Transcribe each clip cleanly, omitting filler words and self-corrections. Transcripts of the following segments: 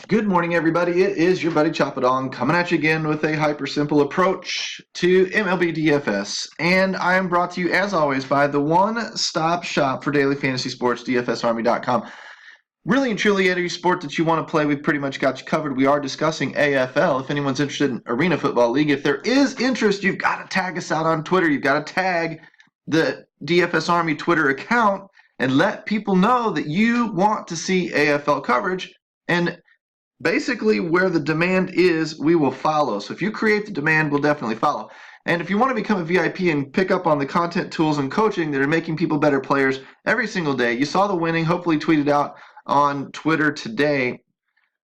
Good morning, everybody. It is your buddy Choppadong coming at you again with a hyper simple approach to MLB DFS. And I am brought to you, as always, by the one-stop shop for daily fantasy sports, DFSarmy.com. Really and truly, any sport that you want to play, we've pretty much got you covered. We are discussing AFL. If anyone's interested in Arena Football League, if there is interest, you've got to tag us out on Twitter. You've got to tag the DFS Army Twitter account and let people know that you want to see AFL coverage. And basically, where the demand is, we will follow. So if you create the demand, we'll definitely follow. And if you want to become a VIP and pick up on the content, tools, and coaching that are making people better players every single day, you saw the winning, hopefully tweeted out on Twitter today.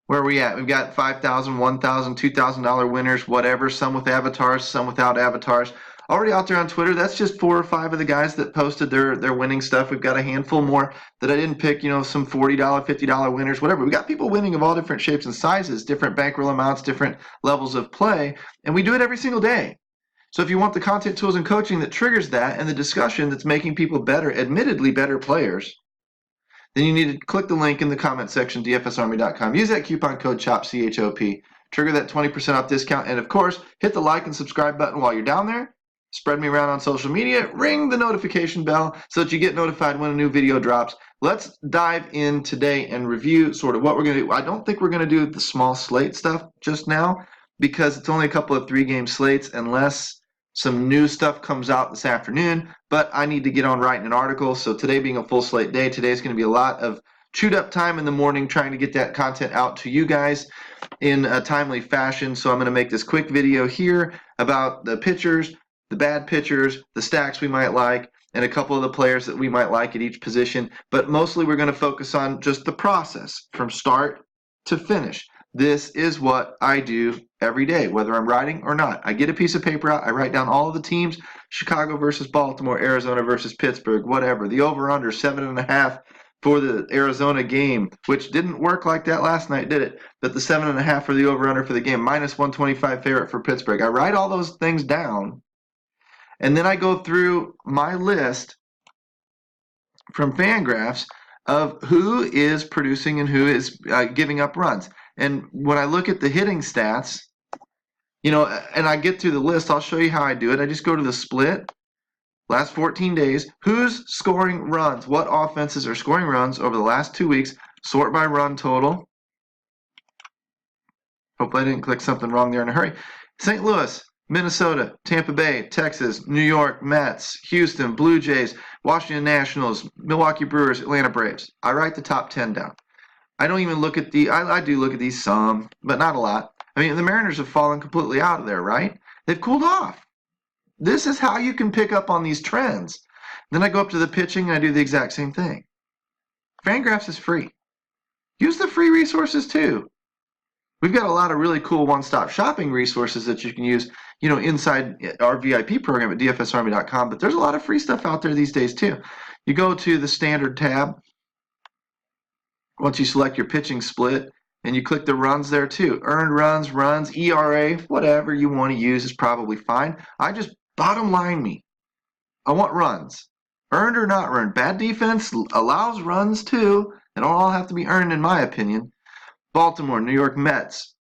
Where are we at? We've got $5,000, $1,000, $2,000 winners, whatever, some with avatars, some without avatars. Already out there on Twitter. That's just 4 or 5 of the guys that posted their winning stuff. We've got a handful more that I didn't pick, some $40, $50 winners, whatever. We got people winning of all different shapes and sizes, different bankroll amounts, different levels of play, and we do it every single day. So if you want the content, tools, and coaching that triggers that and the discussion that's making people better, admittedly better players, then you need to click the link in the comment section, dfsarmy.com. Use that coupon code CHOP, C-H-O-P. Trigger that 20% off discount. And, of course, hit the like and subscribe button while you're down there. Spread me around on social media. Ring the notification bell so that you get notified when a new video drops. Let's dive in today and review sort of what we're going to do. I don't think we're going to do the small slate stuff just now because it's only a couple of 3-game slates unless some new stuff comes out this afternoon, but I need to get on writing an article. So today being a full slate day, today is going to be a lot of chewed up time in the morning trying to get that content out to you guys in a timely fashion. So I'm going to make this quick video here about the pitchers, the bad pitchers, the stacks we might like, and a couple of the players that we might like at each position. But mostly we're going to focus on just the process from start to finish. This is what I do every day, whether I'm writing or not. I get a piece of paper out, I write down all of the teams, Chicago versus Baltimore, Arizona versus Pittsburgh, whatever. The over-under, 7.5 for the Arizona game, which didn't work like that last night, did it? But the 7.5 for the over-under for the game, minus 125 favorite for Pittsburgh. I write all those things down, and then I go through my list from Fangraphs of who is producing and who is giving up runs. And when I look at the hitting stats, and I get through the list, I'll show you how I do it. I just go to the split, last 14 days, who's scoring runs, what offenses are scoring runs over the last 2 weeks, sort by run total. Hopefully I didn't click something wrong there in a hurry. St. Louis, Minnesota, Tampa Bay, Texas, New York, Mets, Houston, Blue Jays, Washington Nationals, Milwaukee Brewers, Atlanta Braves. I write the top 10 down. I don't even look at I do look at these some, but not a lot. I mean, the Mariners have fallen completely out of there, right? They've cooled off. This is how you can pick up on these trends. Then I go up to the pitching and I do the exact same thing. Fangraphs is free. Use the free resources too. We've got a lot of really cool one-stop shopping resources that you can use, inside our VIP program at dfsarmy.com, but there's a lot of free stuff out there these days too. You go to the standard tab. Once you select your pitching split, and you click the runs there too. Earned runs, ERA, whatever you want to use is probably fine. I just bottom line me. I want runs. Earned or not earned. Bad defense allows runs too. They don't all have to be earned in my opinion. Baltimore, New York Mets,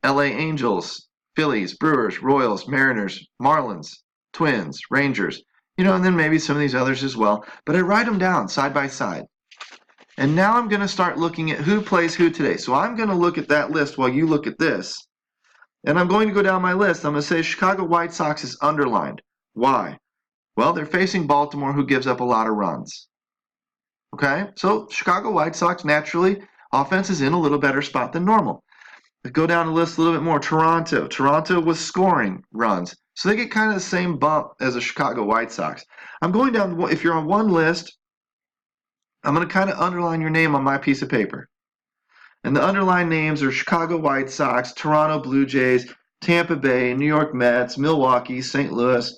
LA Angels, Phillies, Brewers, Royals, Mariners, Marlins, Twins, Rangers, and then maybe some of these others as well. But I write them down side by side. And now I'm going to start looking at who plays who today. So I'm going to look at that list while you look at this. And I'm going to go down my list. I'm going to say Chicago White Sox is underlined. Why? Well, they're facing Baltimore, who gives up a lot of runs. Okay? So Chicago White Sox, naturally, offense is in a little better spot than normal. I go down the list a little bit more. Toronto. Toronto was scoring runs. So they get kind of the same bump as the Chicago White Sox. I'm going down, if you're on one list, I'm going to kind of underline your name on my piece of paper. And the underlined names are Chicago White Sox, Toronto Blue Jays, Tampa Bay, New York Mets, Milwaukee, St. Louis,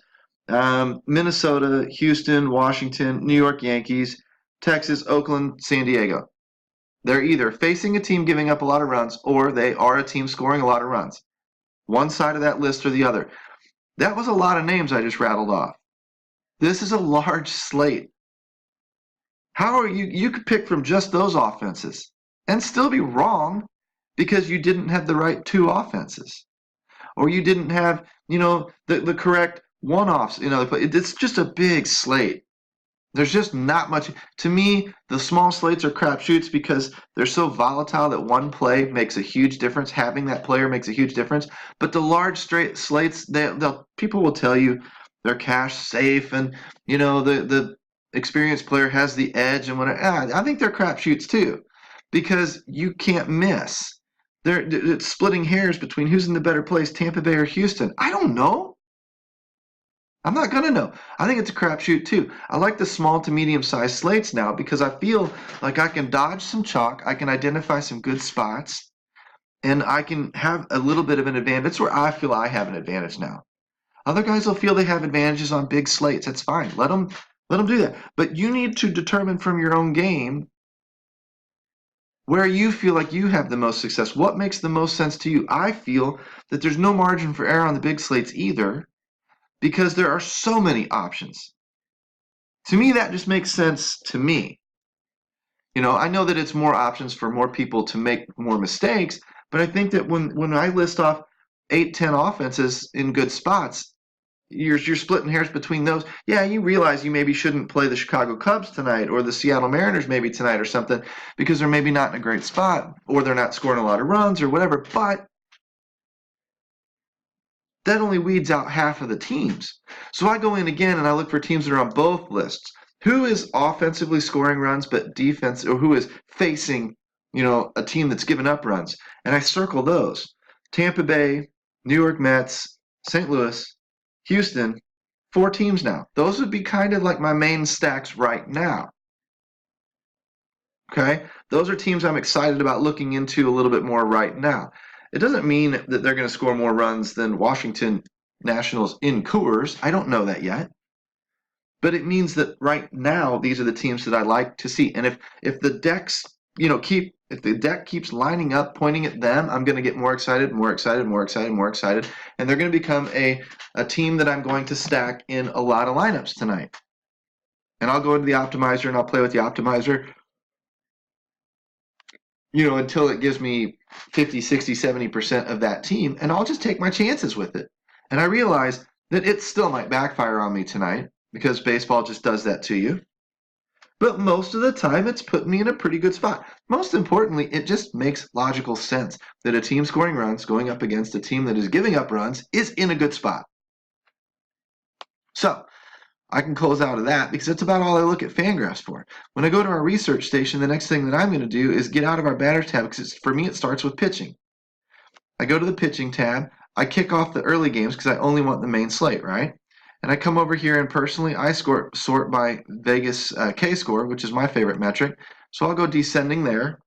Minnesota, Houston, Washington, New York Yankees, Texas, Oakland, San Diego. They're either facing a team giving up a lot of runs or they are a team scoring a lot of runs. One side of that list or the other. That was a lot of names I just rattled off. This is a large slate. How are you could pick from just those offenses and still be wrong because you didn't have the right two offenses, or you didn't have, the correct one-offs. It's just a big slate. There's just not much. To me, the small slates are crapshoots because they're so volatile that one play makes a huge difference. Having that player makes a huge difference. But the large straight slates, people will tell you they're cash safe, and the experienced player has the edge and whatever. I think they're crapshoots too, because you can't miss. It's splitting hairs between who's in the better place, Tampa Bay or Houston. I don't know. I'm not going to know. I think it's a crapshoot too. I like the small to medium-sized slates now because I feel like I can dodge some chalk, I can identify some good spots, and I can have a little bit of an advantage. That's where I feel I have an advantage now. Other guys will feel they have advantages on big slates. That's fine. Let them do that. But you need to determine from your own game where you feel like you have the most success. What makes the most sense to you? I feel that there's no margin for error on the big slates either, because there are so many options. To me, that just makes sense to me. I know that it's more options for more people to make more mistakes, but I think that when I list off 8, 10 offenses in good spots, you're splitting hairs between those. Yeah, you realize you maybe shouldn't play the Chicago Cubs tonight or the Seattle Mariners maybe tonight or something because they're maybe not in a great spot or they're not scoring a lot of runs or whatever, but that only weeds out half of the teams. So I go in again and I look for teams that are on both lists. Who is offensively scoring runs but defense, or who is facing, a team that's given up runs? And I circle those. Tampa Bay, New York Mets, St. Louis, Houston, 4 teams now. Those would be kind of like my main stacks right now. Okay? Those are teams I'm excited about looking into a little bit more right now. It doesn't mean that they're going to score more runs than Washington Nationals in Coors. I don't know that yet. But it means that right now these are the teams that I like to see. And if the decks, if the deck keeps lining up, pointing at them, I'm going to get more excited, more excited, more excited, more excited. And they're going to become a team that I'm going to stack in a lot of lineups tonight. And I'll go into the optimizer and I'll play with the optimizer, until it gives me 50, 60, 70% of that team. And I'll just take my chances with it. And I realize that it still might backfire on me tonight because baseball just does that to you. But most of the time, it's putting me in a pretty good spot. Most importantly, it just makes logical sense that a team scoring runs going up against a team that is giving up runs is in a good spot. So I can close out of that because that's about all I look at Fangraphs for. When I go to our research station, the next thing that I'm going to do is get out of our batter tab because for me, it starts with pitching. I go to the pitching tab. I kick off the early games because I only want the main slate, right? And I come over here and personally, I sort by Vegas K-score, which is my favorite metric. So I'll go descending there.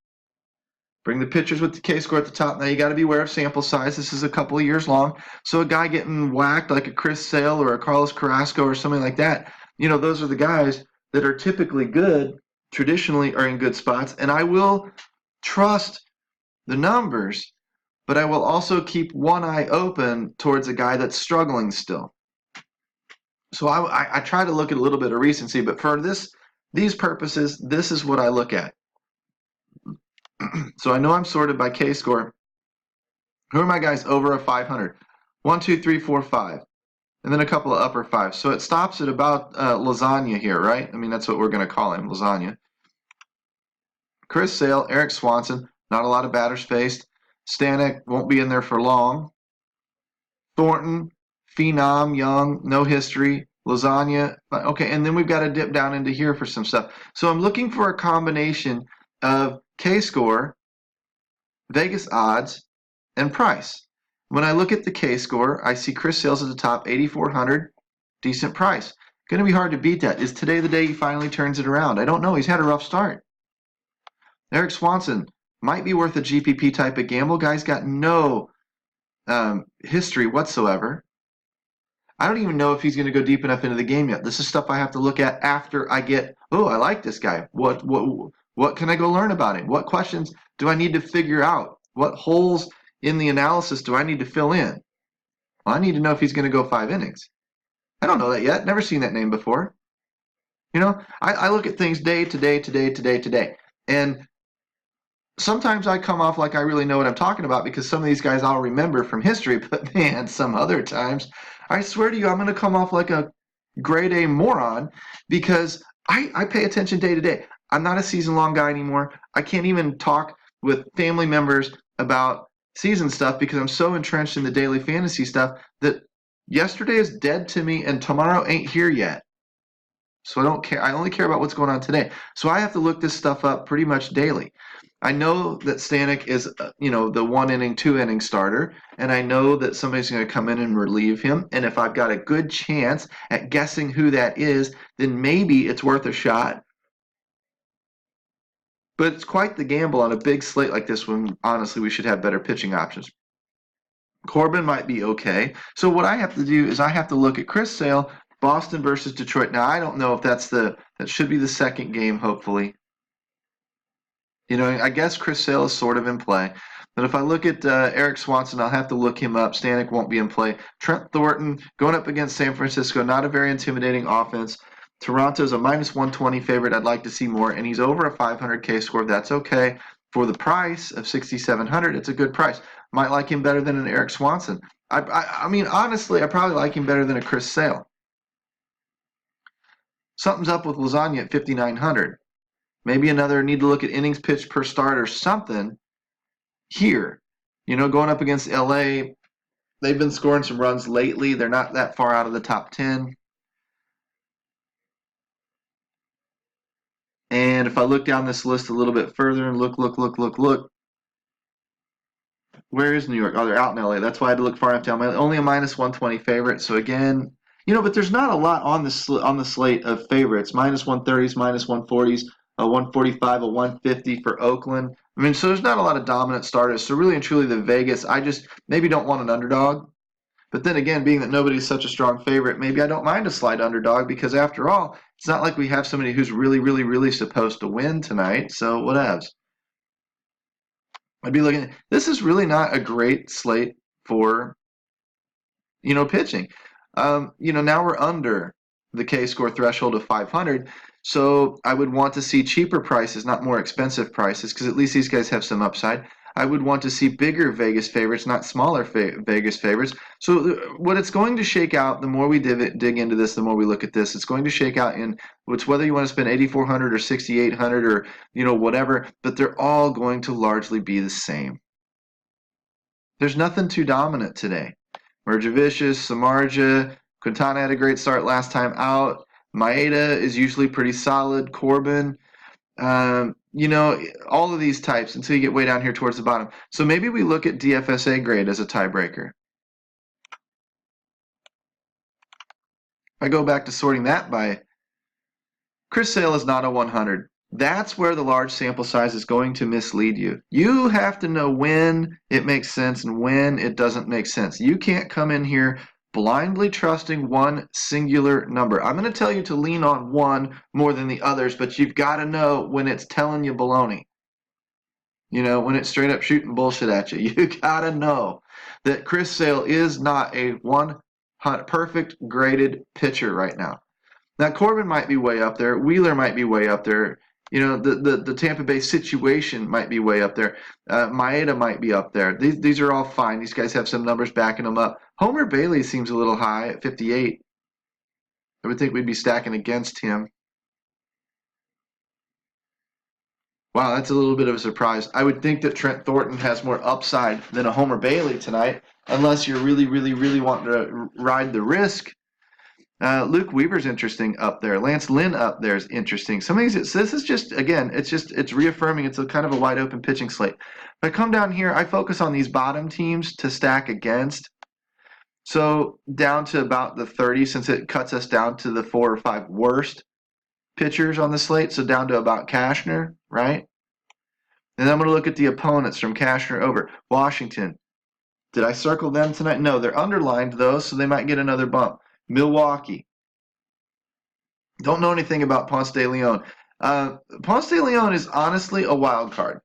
Bring the pitchers with the K-score at the top. Now you got to be aware of sample size. This is a couple of years long. So a guy getting whacked like a Chris Sale or a Carlos Carrasco or something like that, those are the guys that are typically good, traditionally are in good spots. And I will trust the numbers, but I will also keep one eye open towards a guy that's struggling still. So I try to look at a little bit of recency, but for these purposes, this is what I look at. So I know I'm sorted by K-score. Who are my guys over a 500? 1, 2, 3, 4, 5. And then a couple of upper 5s. So it stops at about lasagna here, right? I mean, that's what we're going to call him, lasagna. Chris Sale, Eric Swanson, not a lot of batters faced. Stanek won't be in there for long. Thornton, Phenom, Young, no history. Lasagna, okay, and then we've got to dip down into here for some stuff. So I'm looking for a combination of K-score, Vegas odds, and price. When I look at the K-score, I see Chris Sales at the top, 8,400, decent price. Going to be hard to beat that. Is today the day he finally turns it around? I don't know. He's had a rough start. Eric Swanson might be worth a GPP type of gamble. Guy's got no history whatsoever. I don't even know if he's going to go deep enough into the game yet. This is stuff I have to look at after I get, oh, I like this guy. What can I go learn about him? What questions do I need to figure out? What holes in the analysis do I need to fill in? Well, I need to know if he's going to go 5 innings. I don't know that yet. Never seen that name before. I look at things day to day to day to day to day. And sometimes I come off like I really know what I'm talking about because some of these guys I'll remember from history, but man, some other times, I swear to you, I'm going to come off like a grade A moron because I pay attention day to day. I'm not a season long guy anymore. I can't even talk with family members about season stuff because I'm so entrenched in the daily fantasy stuff that yesterday is dead to me and tomorrow ain't here yet. So I don't care. I only care about what's going on today. So I have to look this stuff up pretty much daily. I know that Stanek is, the 1 inning, 2 inning starter, and I know that somebody's going to come in and relieve him. And if I've got a good chance at guessing who that is, then maybe it's worth a shot. But it's quite the gamble on a big slate like this when honestly we should have better pitching options. Corbin might be okay. So what I have to do is I have to look at Chris Sale, Boston versus Detroit. Now I don't know if that should be the second game, hopefully. I guess Chris Sale is sort of in play. But if I look at Eric Swanson, I'll have to look him up. Stanek won't be in play. Trent Thornton going up against San Francisco, not a very intimidating offense. Toronto's a minus 120 favorite. I'd like to see more, and he's over a 500K score. That's okay. For the price of 6,700, it's a good price. Might like him better than an Eric Swanson. I mean, honestly, I probably like him better than a Chris Sale. Something's up with Lasagna at 5,900. Maybe another need to look at innings pitched per start or something here. Going up against LA, they've been scoring some runs lately. They're not that far out of the top 10. And if I look down this list a little bit further and look, where is New York? Oh, they're out in LA. That's why I had to look far enough down. Only a minus 120 favorite. So again, but there's not a lot on the slate of favorites. Minus 130s, minus 140s, a 145, a 150 for Oakland. I mean, so there's not a lot of dominant starters. So really and truly, the Vegas, I just maybe don't want an underdog. But then again, being that nobody's such a strong favorite, maybe I don't mind a slight underdog because after all, it's not like we have somebody who's really, really, really supposed to win tonight. So whatevs. I'd be looking. This is really not a great slate for pitching. Now we're under the K score threshold of 500. So I would want to see cheaper prices, not more expensive prices, because at least these guys have some upside. I would want to see bigger Vegas favorites, not smaller Vegas favorites. So what it's going to shake out, the more we dig into this, the more we look at this, it's going to shake out in whether you want to spend 8,400 or 6,800 or whatever, but they're all going to largely be the same. There's nothing too dominant today. Merjavicius, Samardzija, Quintana had a great start last time out. Maeda is usually pretty solid. Corbin, all of these types until you get way down here towards the bottom. So maybe we look at DFSA grade as a tiebreaker. If I go back to sorting that by Chris Sale is not a 100. That's where the large sample size is going to mislead you. You have to know when it makes sense and when it doesn't make sense. You can't come in here blindly trusting one singular number. I'm going to tell you to lean on one more than the others, but you've got to know when it's telling you baloney. When it's straight up shooting bullshit at you. You got to know that Chris Sale is not a 100 perfect graded pitcher right now. Now, Corbin might be way up there. Wheeler might be way up there. The Tampa Bay situation might be way up there. Maeda might be up there. These are all fine. These guys have some numbers backing them up. Homer Bailey seems a little high at 58. I would think we'd be stacking against him. Wow, that's a little bit of a surprise. I would think that Trent Thornton has more upside than a Homer Bailey tonight, unless you're really, really, really wanting to ride the risk. Luke Weaver's interesting up there. Lance Lynn up there is interesting. Some of these, so this is just, again, it's reaffirming it's a kind of a wide open pitching slate. If I come down here, I focus on these bottom teams to stack against. So down to about the 30, since it cuts us down to the 4 or 5 worst pitchers on the slate. So down to about Cashner, right? And then I'm going to look at the opponents from Cashner over. Washington. Did I circle them tonight? No, they're underlined though, so they might get another bump. Milwaukee. Don't know anything about Ponce de Leon. Ponce de Leon is honestly a wild card.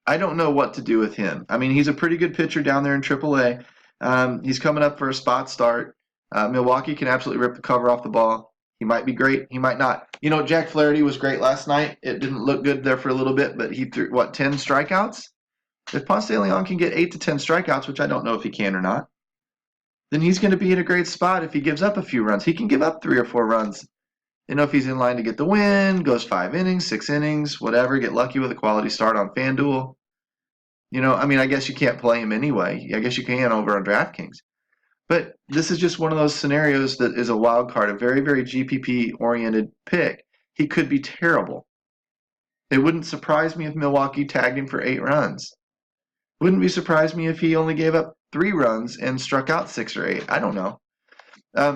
I don't know what to do with him. I mean, he's a pretty good pitcher down there in AAA. He's coming up for a spot start. Milwaukee can absolutely rip the cover off the ball. He might be great. He might not. Jack Flaherty was great last night. It didn't look good there for a little bit, but he threw, 10 strikeouts? If Ponce de Leon can get 8 to 10 strikeouts, which I don't know if he can or not, then he's going to be in a great spot if he gives up a few runs. He can give up 3 or 4 runs. If he's in line to get the win, goes 5 innings, 6 innings, whatever, get lucky with a quality start on FanDuel. I guess you can't play him anyway. I guess you can over on DraftKings. But this is just one of those scenarios that is a wild card, a very, very GPP-oriented pick. He could be terrible. It wouldn't surprise me if Milwaukee tagged him for 8 runs. Wouldn't be surprised me if he only gave up 3 runs and struck out 6 or 8. I don't know.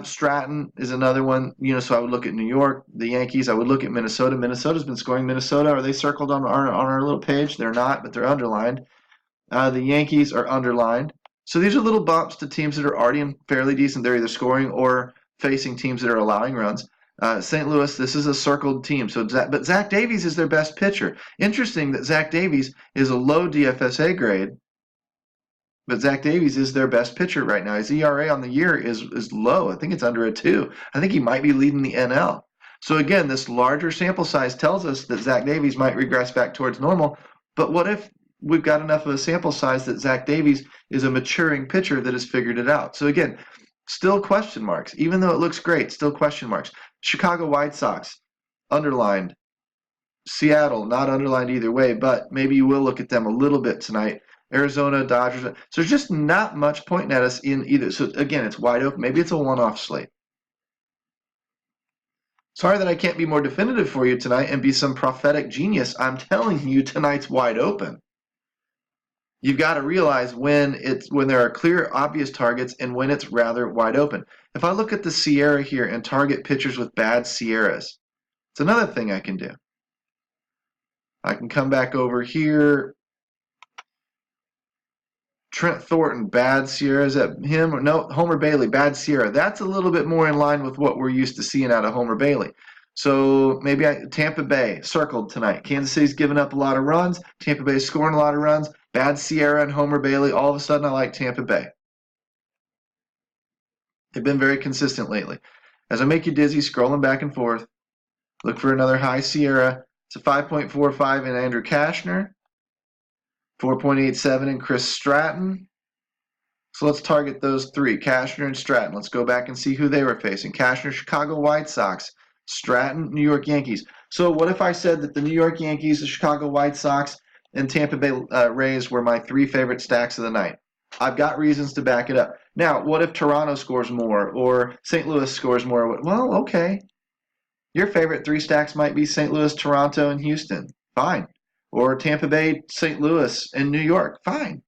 Stratton is another one, so I would look at New York, the Yankees. I would look at Minnesota. Minnesota's been scoring. Minnesota, are they circled on our little page? They're not, but they're underlined. The Yankees are underlined. So these are little bumps to teams that are already in fairly decent. They're either scoring or facing teams that are allowing runs. St. Louis, this is a circled team. But Zach Davies is their best pitcher. Interesting that Zach Davies is a low DFSA grade. But Zach Davies is their best pitcher right now. His ERA on the year is low. I think it's under a 2. I think he might be leading the NL. So again, this larger sample size tells us that Zach Davies might regress back towards normal. But what if we've got enough of a sample size that Zach Davies is a maturing pitcher that has figured it out? So again, still question marks. Even though it looks great, still question marks. Chicago White Sox, underlined. Seattle, not underlined either way, but maybe you will look at them a little bit tonight. Arizona, Dodgers. So there's just not much pointing at us in either. So again, it's wide open. Maybe it's a one-off slate. Sorry that I can't be more definitive for you tonight and be some prophetic genius. I'm telling you, tonight's wide open. You've got to realize when there are clear, obvious targets and when it's rather wide open. If I look at the Sierra here and target pitchers with bad Sierras, it's another thing I can do. I can come back over here. Trent Thornton, bad Sierra. Is that him? Or no, Homer Bailey, bad Sierra. That's a little bit more in line with what we're used to seeing out of Homer Bailey. So maybe Tampa Bay, circled tonight. Kansas City's given up a lot of runs. Tampa Bay's scoring a lot of runs. Bad Sierra and Homer Bailey. All of a sudden, I like Tampa Bay. They've been very consistent lately. As I make you dizzy, scrolling back and forth, look for another high Sierra. It's a 5.45 in Andrew Cashner. 4.87 in Chris Stratton. So let's target those 3, Cashner and Stratton. Let's go back and see who they were facing. Cashner, Chicago White Sox. Stratton, New York Yankees. So what if I said that the New York Yankees, the Chicago White Sox, and Tampa Bay Rays were my 3 favorite stacks of the night? I've got reasons to back it up. Now, what if Toronto scores more or St. Louis scores more? Well, okay. Your favorite 3 stacks might be St. Louis, Toronto, and Houston. Fine. Or Tampa Bay, St. Louis, and New York. Fine.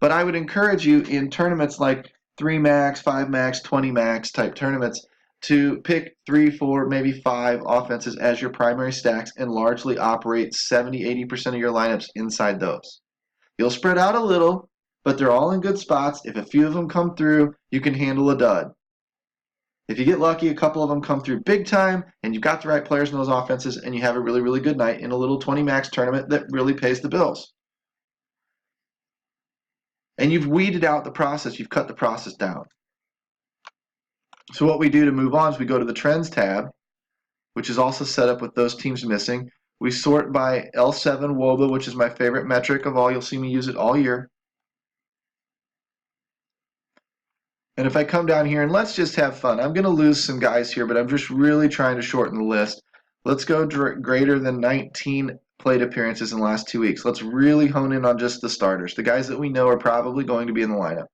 But I would encourage you in tournaments like 3 max, 5 max, 20 max type tournaments to pick 3, 4, maybe 5 offenses as your primary stacks and largely operate 70, 80% of your lineups inside those. You'll spread out a little, but they're all in good spots. If a few of them come through, you can handle a dud. If you get lucky, a couple of them come through big time, and you've got the right players in those offenses, and you have a really, really good night in a little 20 max tournament that really pays the bills. And you've weeded out the process. You've cut the process down. So what we do to move on is we go to the Trends tab, which is also set up with those teams missing. We sort by L7 WOBA, which is my favorite metric of all. You'll see me use it all year. And if I come down here and let's just have fun. I'm going to lose some guys here, but I'm just really trying to shorten the list. Let's go greater than 19 plate appearances in the last 2 weeks. Let's really hone in on just the starters, the guys that we know are probably going to be in the lineup.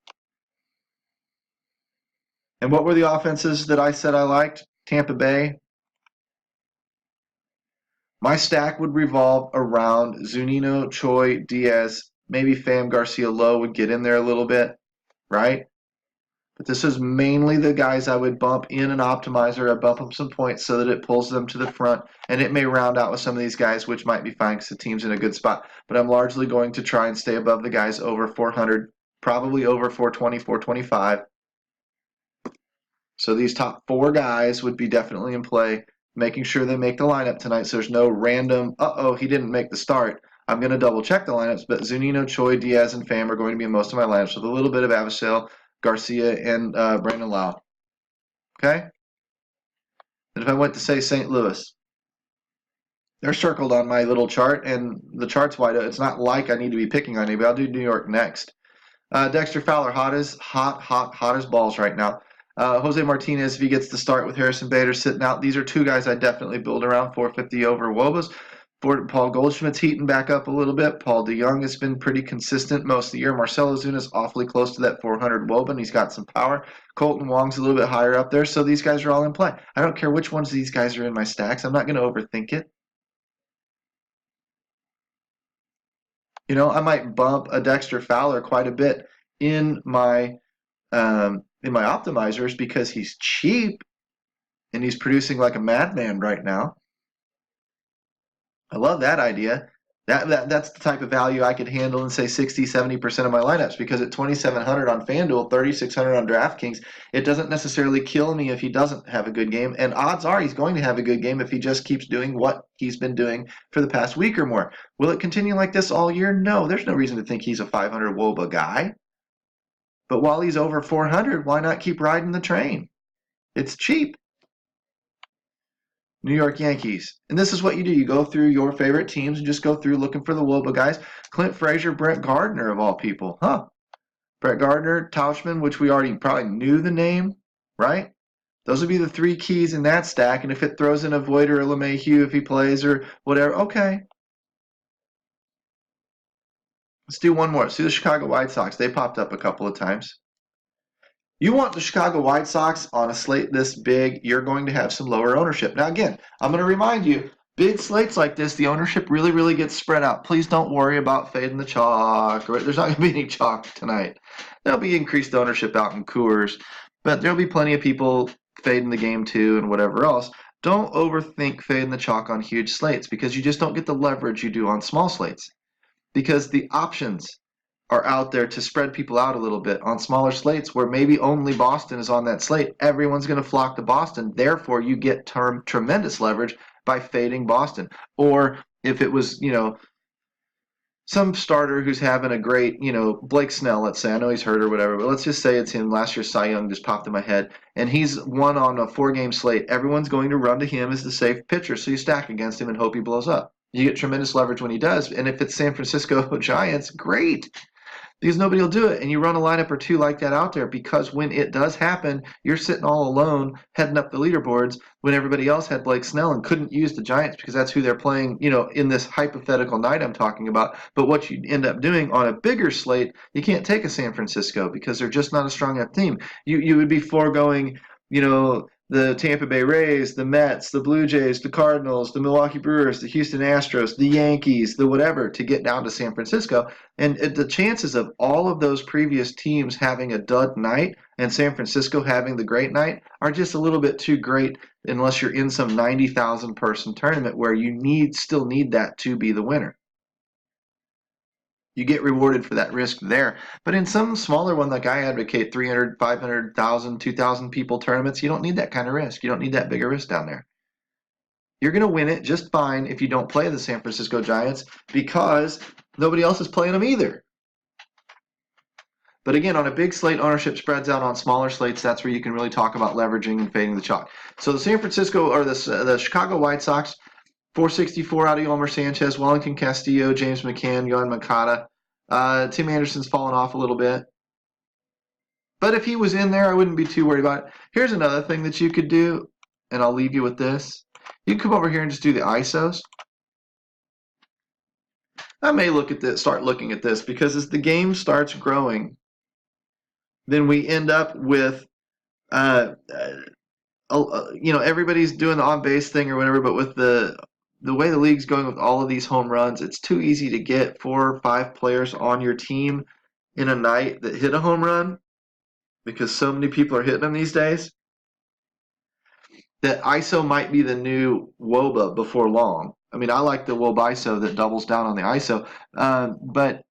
And what were the offenses that I said I liked? Tampa Bay. My stack would revolve around Zunino, Choi, Diaz, maybe Pham Garcia Lowe would get in there a little bit, right? But this is mainly the guys I would bump in an optimizer. I bump them some points so that it pulls them to the front, and it may round out with some of these guys, which might be fine because the team's in a good spot. But I'm largely going to try and stay above the guys over 400, probably over 420, 425. So these top 4 guys would be definitely in play, making sure they make the lineup tonight so there's no random, he didn't make the start. I'm going to double check the lineups, but Zunino, Choi, Diaz, and Pham are going to be in most of my lineups with a little bit of Avisail, Garcia, and Brandon Lau. Okay? And if I went to, say, St. Louis, they're circled on my little chart, and the chart's wide open. It's not like I need to be picking on anybody. I'll do New York next. Dexter Fowler, hot as balls right now. Jose Martinez, if he gets to start with Harrison Bader sitting out, these are two guys I definitely build around 450 over Wobas. Paul Goldschmidt's heating back up a little bit. Paul DeYoung has been pretty consistent most of the year. Marcell Ozuna's awfully close to that 400 Woba, and he's got some power. Colton Wong's a little bit higher up there, so these guys are all in play. I don't care which ones of these guys are in my stacks. I'm not going to overthink it. I might bump a Dexter Fowler quite a bit in my optimizers because he's cheap and he's producing like a madman right now. I love that idea. That's the type of value I could handle in, say, 60-70% of my lineups, because at 2,700 on FanDuel, 3,600 on DraftKings, it doesn't necessarily kill me if he doesn't have a good game, and odds are he's going to have a good game if he just keeps doing what he's been doing for the past week or more. Will it continue like this all year? No, there's no reason to think he's a 500 WOBA guy. But while he's over 400, why not keep riding the train? It's cheap. New York Yankees. And this is what you do. You go through your favorite teams and just go through looking for the WOBA guys. Clint Frazier, Brett Gardner, of all people. Brett Gardner, Tauchman, which we already probably knew the name, right? Those would be the three keys in that stack. And if it throws in a Voit or a LeMahieu if he plays or whatever, okay. Let's do one more. Let's do the Chicago White Sox. They popped up a couple of times. You want the Chicago White Sox on a slate this big, you're going to have some lower ownership. Now, again, I'm going to remind you, big slates like this, the ownership really, really gets spread out. Please don't worry about fading the chalk. There's not going to be any chalk tonight. There'll be increased ownership out in Coors, but there'll be plenty of people fading the game too and whatever else. Don't overthink fading the chalk on huge slates, because you just don't get the leverage you do on small slates, because the options are out there to spread people out a little bit. On smaller slates where maybe only Boston is on that slate, everyone's going to flock to Boston. Therefore, you get tremendous leverage by fading Boston. Or if it was, some starter who's having a great, Blake Snell, let's say, I know he's hurt or whatever, but let's just say it's him. Last year, Cy Young just popped in my head, and he's won on a 4-game slate. Everyone's going to run to him as the safe pitcher, so you stack against him and hope he blows up. You get tremendous leverage when he does, and if it's San Francisco Giants, great, because nobody will do it, and you run a lineup or two like that out there, because when it does happen, you're sitting all alone heading up the leaderboards when everybody else had Blake Snell and couldn't use the Giants because that's who they're playing, in this hypothetical night I'm talking about. But what you end up doing on a bigger slate, you can't take a San Francisco because they're just not a strong enough team. You would be foregoing, the Tampa Bay Rays, the Mets, the Blue Jays, the Cardinals, the Milwaukee Brewers, the Houston Astros, the Yankees, the whatever, to get down to San Francisco. And the chances of all of those previous teams having a dud night and San Francisco having the great night are just a little bit too great, unless you're in some 90,000 person tournament where you still need that to be the winner. You get rewarded for that risk there. But in some smaller one, like I advocate, 300, 500,000, 2,000 people tournaments, you don't need that kind of risk. You don't need that bigger risk down there. You're going to win it just fine if you don't play the San Francisco Giants, because nobody else is playing them either. But again, on a big slate, ownership spreads out. On smaller slates, that's where you can really talk about leveraging and fading the chalk. So the San Francisco, or the Chicago White Sox, 464 out of Yolmer Sanchez, Wellington Castillo, James McCann, Yohan Moncada. Tim Anderson's fallen off a little bit. But if he was in there, I wouldn't be too worried about it. Here's another thing that you could do, and I'll leave you with this. You can come over here and just do the ISOs. I may start looking at this, because as the game starts growing, then we end up with everybody's doing the on-base thing or whatever, but with the way the league's going with all of these home runs, it's too easy to get 4 or 5 players on your team in a night that hit a home run, because so many people are hitting them these days, that ISO might be the new WOBA before long. I mean, I like the WOBA ISO that doubles down on the ISO, but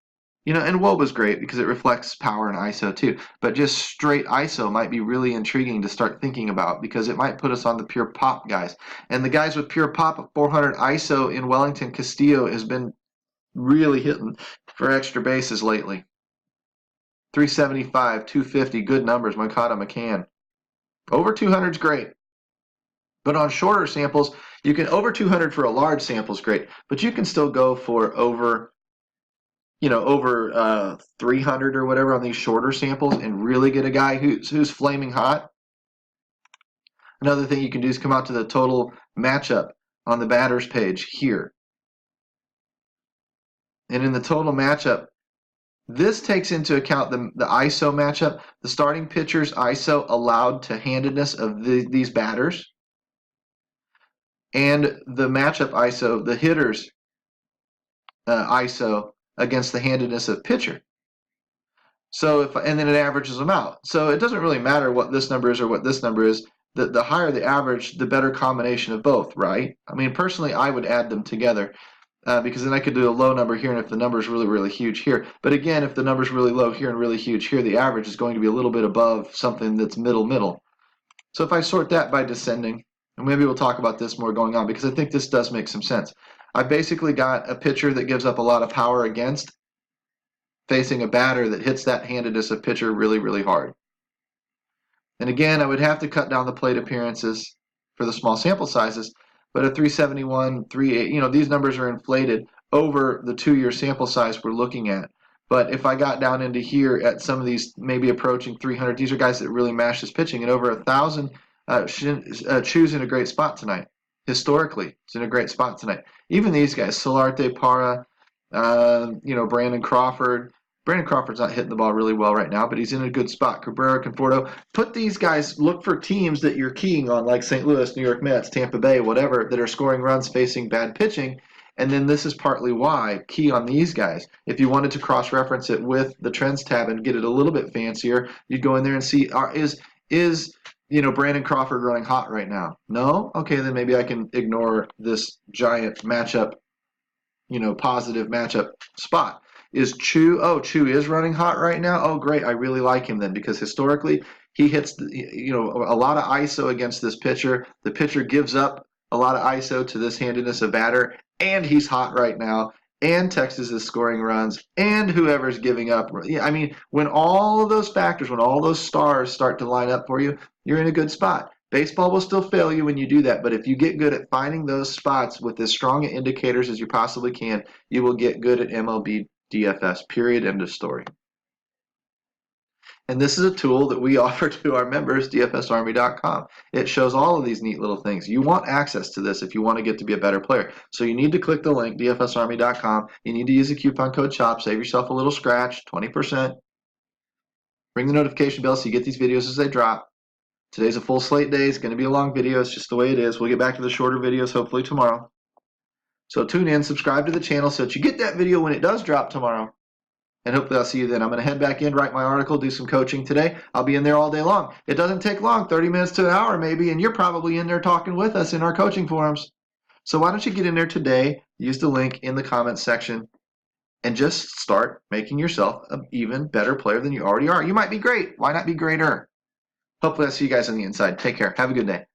and WOBA's great because it reflects power in ISO too. But just straight ISO might be really intriguing to start thinking about, because it might put us on the pure pop guys. And the guys with pure pop at 400 ISO in Wellington Castillo has been really hitting for extra bases lately. 375, 250, good numbers. Moncada, McCann. Over 200 is great. But on shorter samples, you can over 200 for a large sample is great, but you can still go for over 300 or whatever on these shorter samples and really get a guy who's flaming hot. Another thing you can do is come out to the total matchup on the batters page here. And in the total matchup, this takes into account the ISO matchup, the starting pitcher's ISO allowed to handedness of these batters, and the matchup ISO, the hitter's ISO against the handedness of pitcher. So and then it averages them out. So it doesn't really matter what this number is or what this number is. The higher the average, the better combination of both, right? I mean, personally, I would add them together. Because then I could do a low number here, and if the number is really, really huge here. But again, if the number is really low here and really huge here, the average is going to be a little bit above something that's middle. So if I sort that by descending, and maybe we'll talk about this more going on, because I think this does make some sense. I basically got a pitcher that gives up a lot of power against facing a batter that hits that handedness of pitcher really, really hard. And again, I would have to cut down the plate appearances for the small sample sizes. But at 371, 38, these numbers are inflated over the 2-year sample size we're looking at. But if I got down into here at some of these, maybe approaching 300, these are guys that really mash this pitching. And over 1,000, Chu's in a great spot tonight. Historically, it's in a great spot tonight. Even these guys, Solarte, Parra, Brandon Crawford. Brandon Crawford's not hitting the ball really well right now, but he's in a good spot. Cabrera, Conforto. Put these guys, look for teams that you're keying on, like St. Louis, New York Mets, Tampa Bay, whatever, that are scoring runs facing bad pitching. And then this is partly why. Key on these guys. If you wanted to cross-reference it with the Trends tab and get it a little bit fancier, you'd go in there and see, is Brandon Crawford running hot right now? No? Okay, then maybe I can ignore this giant matchup, positive matchup spot. Is Chu? Oh, Chu is running hot right now. Oh, great! I really like him then, because historically he hits a lot of ISO against this pitcher. The pitcher gives up a lot of ISO to this handedness of batter, and he's hot right now. And Texas is scoring runs, and whoever's giving up. I mean, when all of those factors, when all those stars start to line up for you, you're in a good spot. Baseball will still fail you when you do that, but if you get good at finding those spots with as strong indicators as you possibly can, you will get good at MLB DFS, period, end of story. And this is a tool that we offer to our members, dfsarmy.com. It shows all of these neat little things. You want access to this if you want to get to be a better player. So you need to click the link, dfsarmy.com. You need to use the coupon code CHOP, save yourself a little scratch, 20%. Ring the notification bell so you get these videos as they drop. Today's a full slate day. It's going to be a long video. It's just the way it is. We'll get back to the shorter videos hopefully tomorrow. So tune in, subscribe to the channel so that you get that video when it does drop tomorrow. And hopefully I'll see you then. I'm going to head back in, write my article, do some coaching today. I'll be in there all day long. It doesn't take long, 30 minutes to an hour maybe, and you're probably in there talking with us in our coaching forums. So why don't you get in there today, use the link in the comments section, and just start making yourself an even better player than you already are. You might be great. Why not be greater? Hopefully I'll see you guys on the inside. Take care. Have a good day.